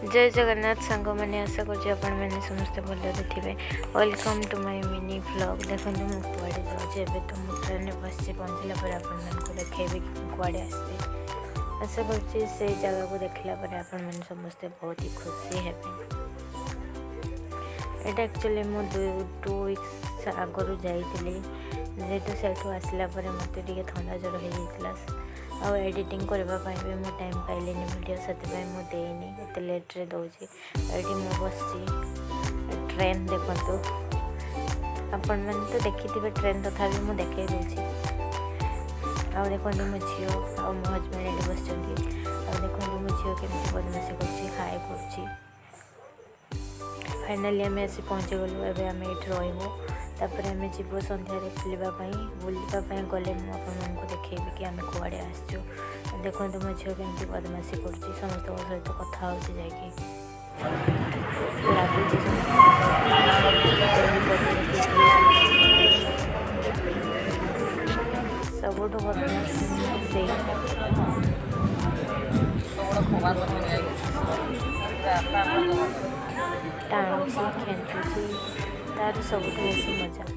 जय जगन्नाथ सांग मैंने आशा कर समस्ते भलरे थे। Welcome to my mini vlog. देखो मुझे कड़े जाऊँगी एवं तो मुझे ट्रेन में बस पहुँचला पर आपको देखी कड़े आसती आशा कर जगह को देखला पर समस्ते बहुत ही खुशी है। यहाँ एक्चुअली मुझे 2 वीक्स आगु जाइली जेहेतु से आसला मत ठंडा जर हो आउ एडिटिंग करने भी मुझे टाइम पाइली वीडियो से मुझे एत लेट्रे दूसरी ये मुझे बस ट्रेन देखु आपण मैंने तो देखी ट्रेन तथा मुझे देखे दूसरी आउ देखो मो झी आ मो हजबैंड ये बस देखो मो झी केमी बदमाशी कर हाय कर फाइनाली आम आसी पहुँची गलु। एवं आम ये रही तापर आम जीव सन्धार बुलापाई गले मुझे देखी कि आम कड़े आसचु। देखो मो झील केमी बदमाशी कर समस्त सहित कथा हो सबुठ बदमाश से टाणुची खेचुची तार सब बेसी मजा।